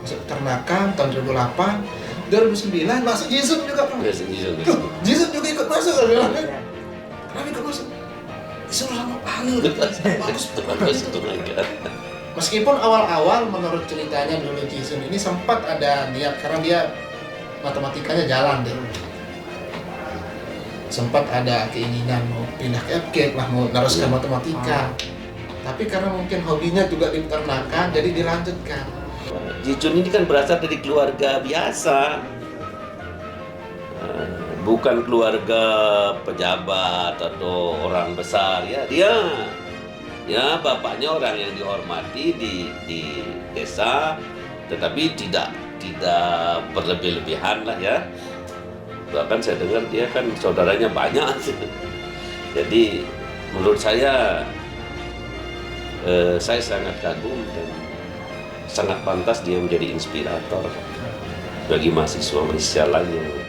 masuk peternakan tahun 2008, 2009 masuk Jizun juga Bro. Jizun juga ikut masuk kan bilang. Kenapa ikut masuk? Disuruh sama Pak Halil. Bagus peternakan. Meskipun awal-awal menurut ceritanya dulu Jizun ini sempat ada niat karena dia matematikanya jalan deh. Sempat ada keinginan mau pindah ke FK lah, mau neruskan matematika. Tapi karena mungkin hobinya juga di peternakan, jadi dilanjutkan. Jizun ini kan berasal dari keluarga biasa, bukan keluarga pejabat atau orang besar ya. Dia bapaknya orang yang dihormati di desa, tetapi tidak berlebih-lebihan lah ya. Bahkan saya dengar dia kan saudaranya banyak. Jadi menurut saya sangat kagum dan sangat pantas dia menjadi inspirator bagi mahasiswa lainnya.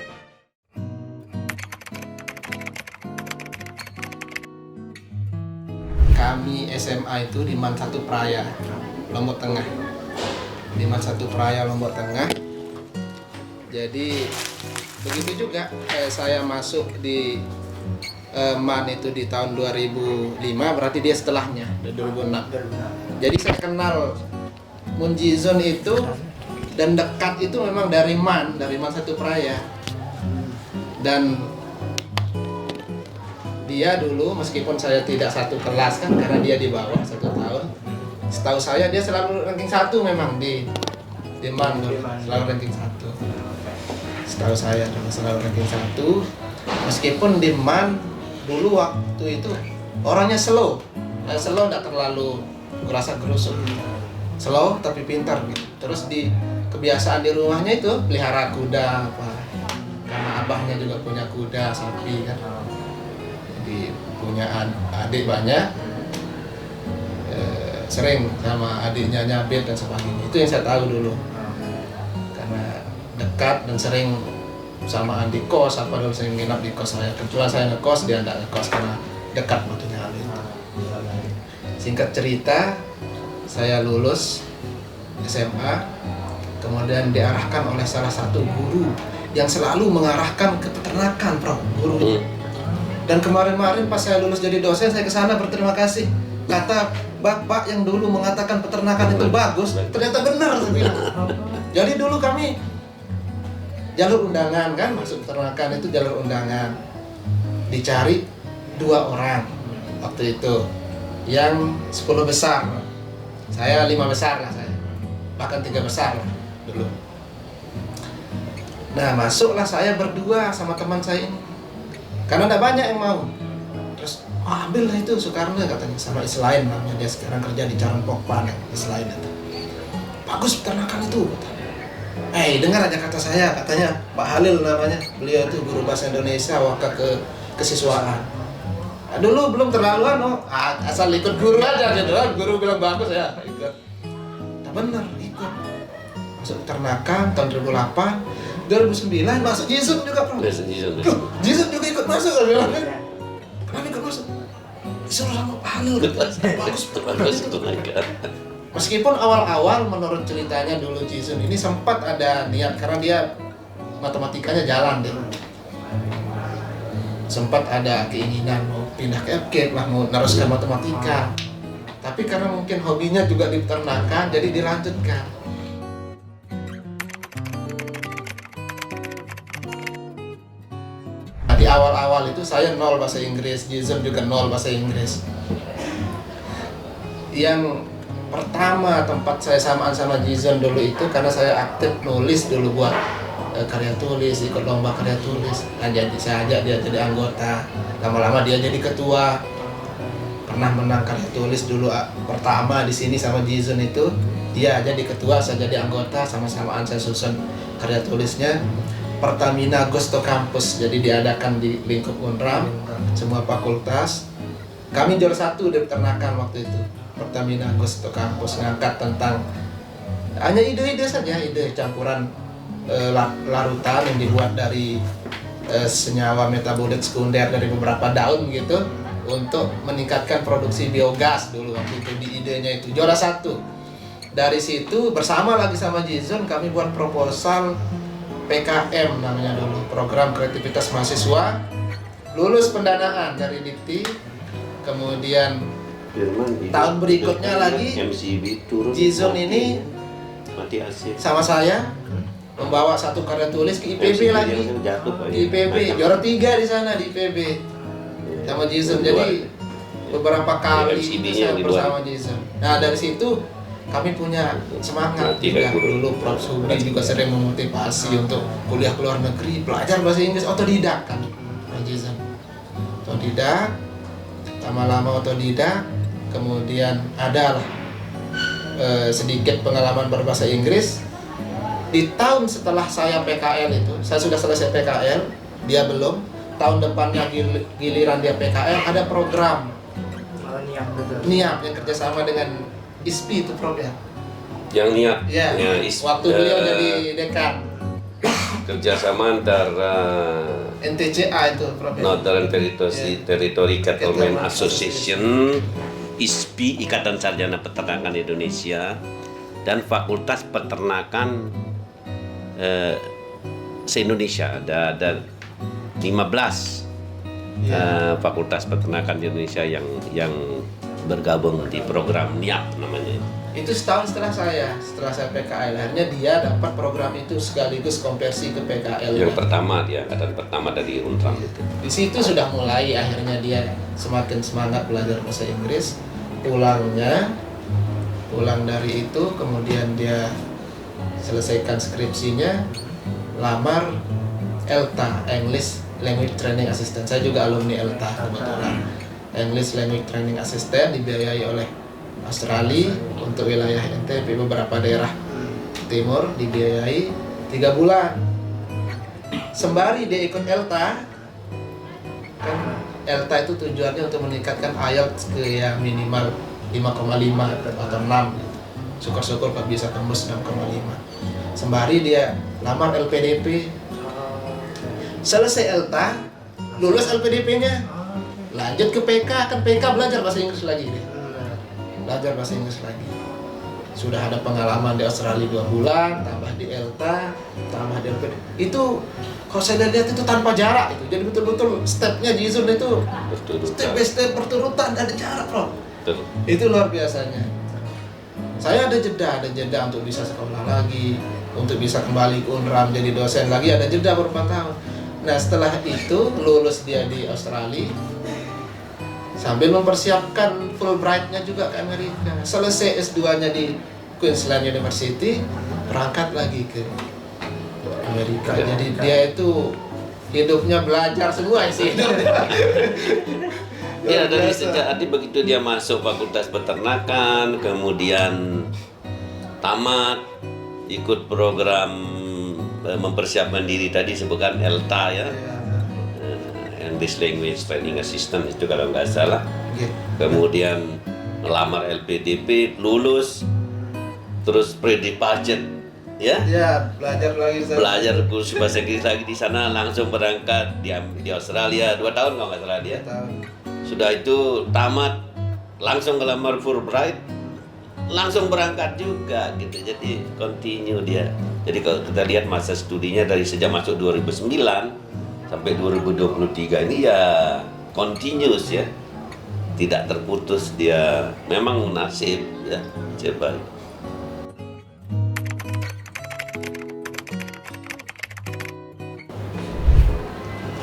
Kami SMA itu di Man 1 Praya, Lombok Tengah. Di Man 1 Praya, Lombok Tengah. Jadi begitu juga saya masuk di MAN itu di tahun 2005, berarti dia setelahnya, 2006. Jadi saya kenal Moon Jizun itu dan dekat itu memang dari Man 1 Praya. Dan dia dulu meskipun saya tidak satu kelas kan karena dia di bawah 1 tahun. Setahu saya dia selalu ranking 1 memang di MAN dulu, selalu ranking 1. Setahu saya dulu selalu ranking 1. Meskipun di MAN dulu waktu itu orangnya slow, nggak terlalu gerasa gerusuk, slow tapi pintar gitu. Terus di kebiasaan di rumahnya itu pelihara kuda apa, karena abahnya juga punya kuda sapi kan, jadi punya adik banyak, sering sama adiknya nyabit dan sebagainya. Itu yang saya tahu dulu karena dekat dan sering samaan di kos, apa dulu saya nginap di kos saya. Kebetulan saya ngekos, dia enggak ngekos karena dekat waktunya hal itu. Singkat cerita, saya lulus SMA, kemudian diarahkan oleh salah satu guru yang selalu mengarahkan ke peternakan, Bro, gurunya. Dan kemarin-kemarin pas saya lulus jadi dosen, saya ke sana berterima kasih. Kata Bapak yang dulu mengatakan peternakan itu bagus, ternyata benar saya bilang. Jadi dulu kami jalur undangan kan, masuk peternakan itu jalur undangan. Dicari 2 orang waktu itu, yang 10 besar. Saya 5 besar lah saya, bahkan 3 besar lah dulu. Nah masuklah saya berdua sama teman saya ini, karena ada banyak yang mau. Terus ambil lah itu Soekarno katanya, sama Islain namanya, dia sekarang kerja di Caron Pokpan ya, Islain itu. Bagus peternakan itu katanya. Dengar aja kata saya, katanya Pak Halil namanya, beliau itu guru bahasa Indonesia waktu kesiswaan. Nah, dulu belum terlaluan, asal ikut guru aja gitu kan, guru bilang bagus ya ikut. Nah bener ikut, masuk peternakan tahun 2008, 2009 masuk Jizun juga Bro. Jizun juga ikut masuk kan bilang. Kenapa ikut masuk? Disuruh sama Pak Halil. Bagus peternakan. Meskipun awal-awal menurut ceritanya dulu Jizun ini sempat ada niat karena dia matematikanya jalan deh. Sempat ada keinginan mau pindah ke FK lah, mau neruskan matematika. Tapi karena mungkin hobinya juga di peternakan, jadi dilanjutkan. Nah, di awal-awal itu saya 0 bahasa Inggris, Jizun juga 0 bahasa Inggris. Yang pertama tempat saya samaan sama Jizun dulu itu karena saya aktif nulis dulu buat karya tulis, ikut lomba karya tulis. Nah, jadi saya ajak dia jadi anggota. Lama-lama dia jadi ketua. Pernah menang karya tulis dulu pertama di sini sama Jizun itu. Dia jadi ketua, saya jadi anggota, sama-samaan saya susun karya tulisnya. Pertamina Gusto Campus, jadi diadakan di lingkup Unram, semua fakultas. Kami juara 1 di peternakan waktu itu. Pertamina Gusto Campus ngangkat tentang hanya ide-ide saja, ide campuran larutan yang dibuat dari senyawa metabolit sekunder dari beberapa daun gitu untuk meningkatkan produksi biogas dulu waktu itu. Di idenya itu juara 1 Dari situ bersama lagi sama Jizon kami buat proposal PKM namanya dulu, program kreativitas mahasiswa. Lulus pendanaan dari Dikti. Kemudian tahun berikutnya lagi MCB turun. Jizon ini mati asik. sama saya membawa satu karya tulis ke IPB lagi. Di IPB juara 3 di sana di IPB sama Jizon. Jadi beberapa kali saya bersama Jizon. Nah dari situ kami punya semangat juga. Dulu Prof. Subri juga sering memotivasi untuk kuliah ke luar negeri, belajar bahasa Inggris otodidak kan, Jizon. Otodidak, lama-lama otodidak, kemudian adalah sedikit pengalaman berbahasa Inggris. Di tahun setelah saya PKL itu, saya sudah selesai PKL, dia belum. Tahun depannya giliran dia PKL, ada program NIAP yang kerjasama dengan ISPI itu Prof ya? Yang NIAP? Ya, waktu beliau jadi dekan. Kerjasama antara NTCA itu Prof ya? Northern Territory Cattlemen Association, ISPI, Ikatan Sarjana Peternakan Indonesia, dan Fakultas Peternakan se-Indonesia. Ada 15 Fakultas Peternakan di Indonesia yang bergabung di program NIAP namanya. Itu setahun setelah saya PKL, akhirnya dia dapat program itu sekaligus konversi ke PKL. Yang pertama dia, angkatan pertama dari Untram itu. Di situ sudah mulai akhirnya dia semakin semangat belajar bahasa Inggris. Pulang dari itu kemudian dia selesaikan skripsinya, lamar ELTA, English Language Training Assistant. Saya juga alumni ELTA kebetulan. English Language Training Assistant dibiayai oleh Australia untuk wilayah NTB, beberapa daerah timur dibiayai 3 bulan. Sembari dia ikut ELTA, kan ELTA itu tujuannya untuk meningkatkan IELTS ke ya minimal 5,5 atau 6. Syukur-syukur Pak bisa tembus 6,5. Sembari dia lamar LPDP. Selesai ELTA, lulus LPDP-nya. Lanjut ke PK, kan PK belajar bahasa Inggris lagi deh. Belajar bahasa Inggris lagi. Sudah ada pengalaman di Australia 2 bulan, tambah di ELTA, tambah di LPDP. Itu kalau saya lihat itu tanpa jarak itu. Jadi betul-betul stepnya Jizon itu step by step berturutan, ada jarak Prof. Itu luar biasanya. Saya ada jeda untuk bisa sekolah lagi, untuk bisa kembali ke Unram jadi dosen lagi, ada jeda beberapa tahun. Nah setelah itu lulus dia di Australia, sambil mempersiapkan Fulbright-nya juga ke Amerika. Selesai S2-nya di Queensland University, berangkat lagi ke Amerika. Jadi dia itu hidupnya belajar semua sih. Ya dari sejak begitu dia masuk Fakultas Peternakan, kemudian tamat, ikut program mempersiapkan diri tadi sebutkan ELTA ya. English Language Training Assistant itu kalau nggak salah. Kemudian melamar LPDP, lulus, terus pre-departure, ya? Ya, belajar kursus bahasa Inggris lagi di sana, langsung berangkat di Australia 2 tahun kalau nggak salah dia. 2 tahun. Sudah itu tamat, langsung ngelamar Fulbright, langsung berangkat juga gitu. Jadi continue dia. Jadi kalau kita lihat masa studinya dari sejak masuk 2009 sampai 2023 ini ya continuous ya, tidak terputus dia. Memang nasib ya, coba.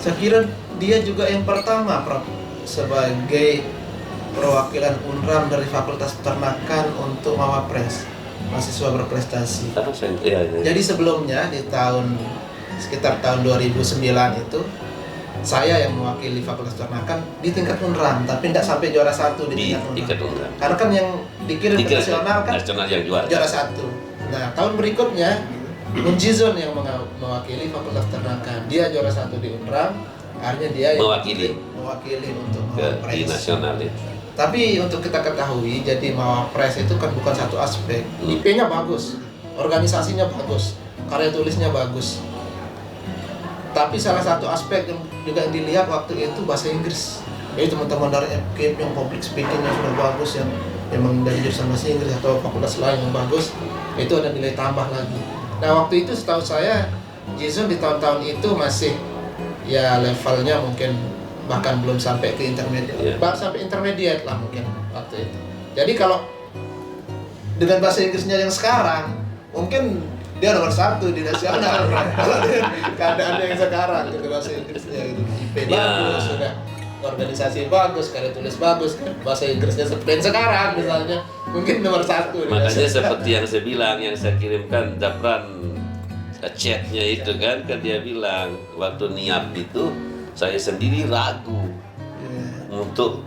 Saya kira dia juga yang pertama Prof sebagai perwakilan Unram dari Fakultas Peternakan untuk Mawapres, mahasiswa berprestasi. Jadi sebelumnya di sekitar tahun 2009 itu saya yang mewakili Fakultas Peternakan di tingkat Unram, tapi tidak sampai juara 1 di tingkat Unram. Karena kan yang dikirim ke nasional kan yang juara 1. Nah tahun berikutnya Jizon yang mewakili Fakultas Peternakan, dia juara 1 di Unram, akhirnya dia yang mewakili untuk Mawapres di nasional ya. Tapi untuk kita ketahui, jadi Mawapres itu kan bukan satu aspek. IP-nya bagus, organisasinya bagus, karya tulisnya bagus. Tapi salah satu aspek yang juga dilihat waktu itu bahasa Inggris. Jadi teman-teman dari FKIP yang public speaking yang sudah bagus, yang memang dari jurusan bahasa Inggris atau fakultas lain yang bagus, itu ada nilai tambah lagi. Nah waktu itu setahu saya Jason di tahun-tahun itu masih ya levelnya mungkin bahkan belum sampai ke intermediate, bahkan sampai intermediate lah mungkin waktu itu. Jadi kalau dengan bahasa Inggrisnya yang sekarang, mungkin dia nomor 1 di nasional. Kalau dengan keadaannya yang sekarang, gitu bahasa Inggrisnya gitu, IP bagus, sudah organisasi bagus, karya tulis bagus, kan bahasa Inggrisnya seperti yang sekarang misalnya, mungkin nomor 1. Makanya seperti yang saya bilang, yang saya kirimkan Japran chatnya itu kan dia bilang waktu niat itu saya sendiri ragu untuk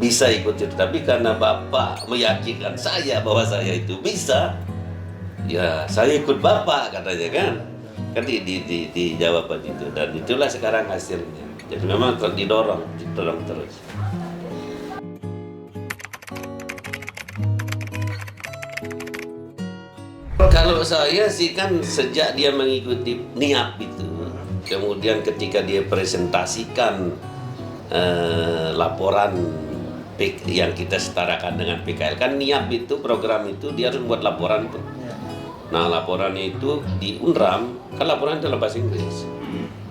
bisa ikut itu, tapi karena Bapak meyakinkan saya bahwa saya itu bisa, ya saya ikut Bapak katanya kan di jawaban itu, dan itulah sekarang hasilnya. Jadi memang didorong terus. Kalau saya sih kan sejak dia mengikuti NIAP itu, kemudian ketika dia presentasikan laporan yang kita setarakan dengan PKL, kan NIAP itu program itu dia harus buat laporan tuh. Nah laporannya itu di UNRAM kan laporan dalam bahasa Inggris.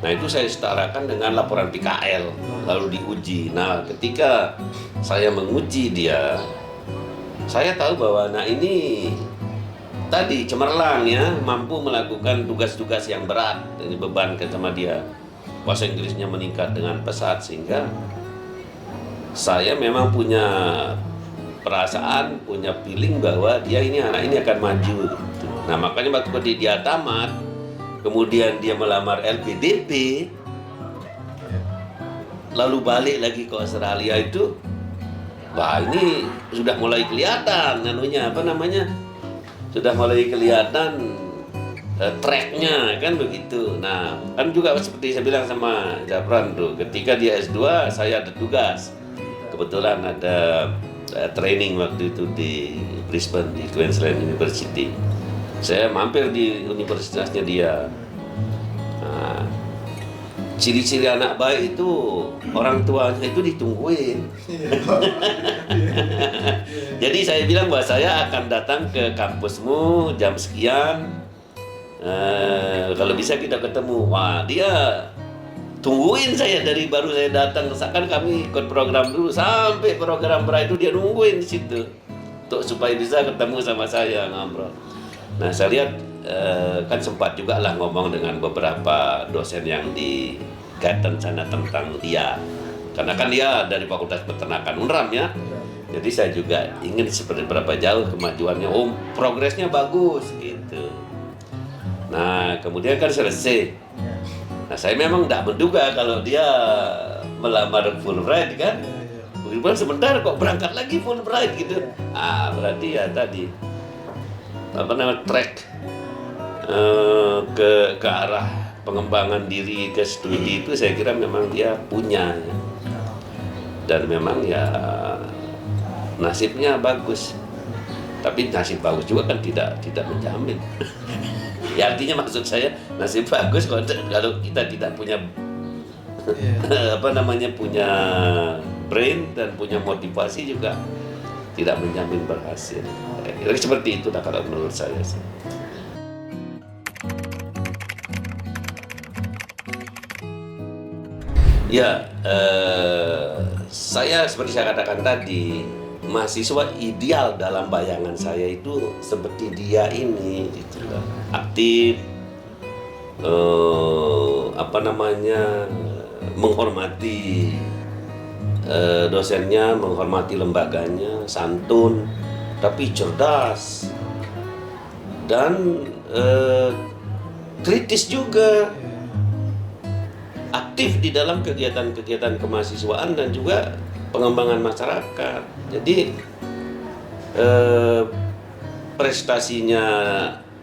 Nah itu saya setarakan dengan laporan PKL lalu diuji. Nah ketika saya menguji dia, saya tahu bahwa anak ini tadi cemerlang ya, mampu melakukan tugas-tugas yang berat, ini bebankan sama dia. Bahasa Inggrisnya meningkat dengan pesat, sehingga saya memang punya perasaan, punya feeling bahwa anak ini akan maju gitu. Nah makanya waktu dia tamat, kemudian dia melamar LPDP, lalu balik lagi ke Australia itu, wah ini sudah mulai kelihatan sudah mulai kelihatan tracknya kan begitu. Nah kan juga seperti saya bilang sama Japran tuh, ketika dia S2 saya ada tugas, kebetulan ada training waktu itu di Brisbane di Queensland University. Saya mampir di universitasnya dia. Nah, ciri-ciri anak baik itu orang tuanya itu ditungguin. Jadi saya bilang bahwa saya akan datang ke kampusmu jam sekian. Kalau bisa kita ketemu. Wah dia tungguin saya dari baru saya datang, kan kami ikut program dulu sampai program berakhir itu dia nungguin di situ untuk supaya bisa ketemu sama saya ngobrol. Nah saya lihat kan sempat juga lah ngomong dengan beberapa dosen yang di Gaten sana tentang dia, karena kan dia dari Fakultas Peternakan UNRAM ya. Jadi saya juga ingin seperti berapa jauh kemajuannya, progresnya bagus gitu. Nah kemudian kan selesai. Nah saya memang tidak menduga kalau dia melamar Fulbright kan. Begitu sebentar kok berangkat lagi Fulbright gitu. Berarti ya tadi track ke arah pengembangan diri ke studi itu saya kira memang dia punya ya. Dan memang ya nasibnya bagus. Tapi nasib bagus juga kan tidak menjamin. Ya artinya maksud saya nasib bagus kalau kita tidak punya punya brain dan punya motivasi juga tidak menjamin berhasil. Kira seperti itu kalau menurut saya sih. Ya, saya seperti saya katakan tadi, mahasiswa ideal dalam bayangan saya itu seperti dia ini, gitu loh. Aktif, menghormati dosennya, menghormati lembaganya, santun, tapi cerdas dan kritis juga, aktif di dalam kegiatan-kegiatan kemahasiswaan dan juga pengembangan masyarakat. Jadi prestasinya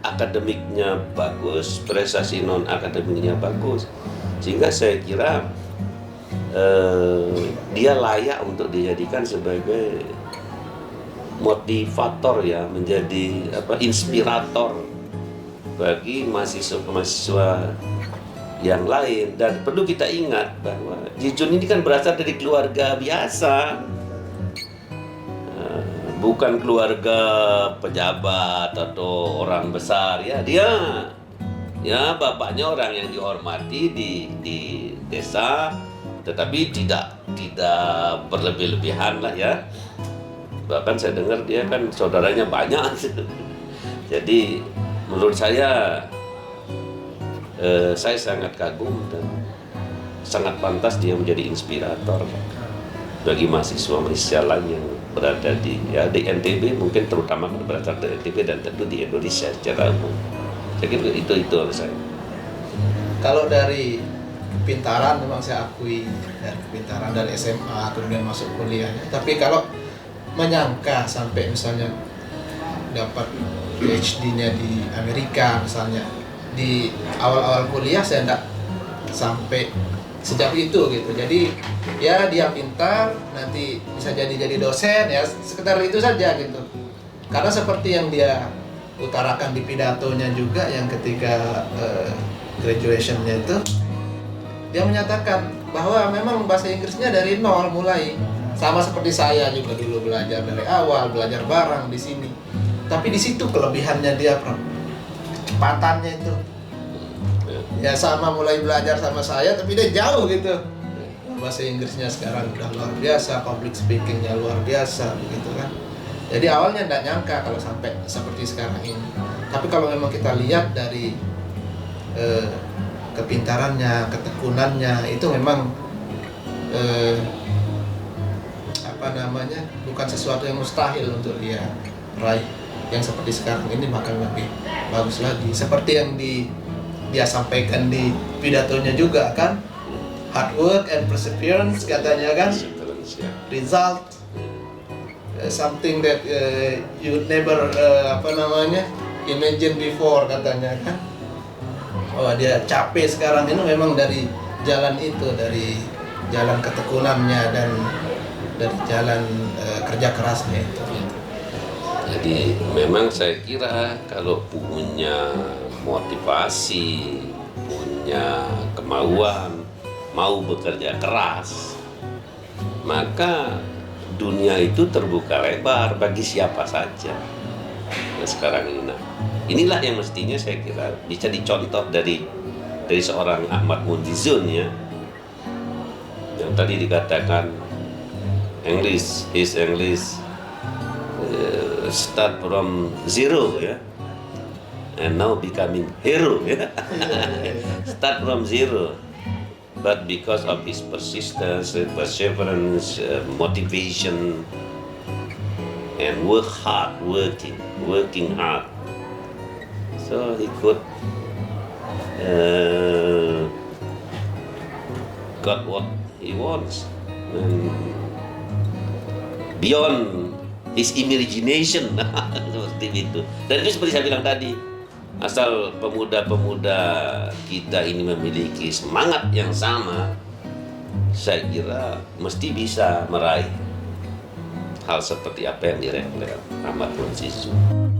akademiknya bagus, prestasi non akademiknya bagus, sehingga saya kira dia layak untuk dijadikan sebagai motivator ya, menjadi inspirator bagi mahasiswa yang lain. Dan perlu kita ingat bahwa Ji Jun ini kan berasal dari keluarga biasa, bukan keluarga pejabat atau orang besar ya, dia ya bapaknya orang yang dihormati di desa, tetapi tidak berlebih-lebihan lah ya. Bahkan saya dengar dia kan saudaranya banyak. Jadi menurut saya sangat kagum dan sangat pantas dia menjadi inspirator bagi mahasiswa-mahasiswa lain yang berada di NTB, mungkin terutama berasal dari NTB dan tentu di Indonesia secara umum. Saya kira itu oleh saya. Kalau dari kepintaran memang saya akui, dari kepintaran dari SMA kemudian masuk kuliahnya. Tapi kalau menyangka sampai misalnya dapat PhD-nya di Amerika misalnya, di awal-awal kuliah saya enggak sampai sejauh itu gitu. Jadi ya dia pintar, nanti bisa jadi dosen ya, sekedar itu saja gitu. Karena seperti yang dia utarakan di pidatonya juga yang ketika graduation-nya itu, dia menyatakan bahwa memang bahasa Inggrisnya dari nol mulai. Sama seperti saya juga dulu belajar dari awal, belajar bareng di sini. Tapi di situ kelebihannya dia, kecepatannya itu. Ya sama mulai belajar sama saya, tapi dia jauh gitu. Bahasa Inggrisnya sekarang udah luar biasa, public speaking-nya luar biasa begitu kan. Jadi awalnya tidak nyangka kalau sampai seperti sekarang ini. Tapi kalau memang kita lihat dari kepintarannya, ketekunannya, itu memang bukan sesuatu yang mustahil untuk dia raih. Yang seperti sekarang ini bahkan lebih bagus lagi. Seperti yang dia sampaikan di pidatonya juga kan, hard work and perseverance katanya kan, result something that you never imagine before katanya kan. Oh dia capek sekarang ini memang dari jalan itu, dari jalan ketekunannya dan dari jalan kerja kerasnya itu. Jadi memang saya kira kalau punya motivasi, punya kemauan, mau bekerja keras, maka dunia itu terbuka lebar bagi siapa saja. Nah, sekarang ini, inilah yang mestinya saya kira bisa dicontoh dari seorang Ahmad Mundizun ya, yang tadi dikatakan his English start from zero ya, and now becoming hero ya. Start from zero, but because of his persistence, perseverance, motivation, and working hard, so he could got what he wants, and beyond his imagination. Seperti itu. Dan itu seperti saya bilang tadi, asal pemuda-pemuda kita ini memiliki semangat yang sama, saya kira mesti bisa meraih hal seperti apa yang diraih oleh Ahmad Mundizun.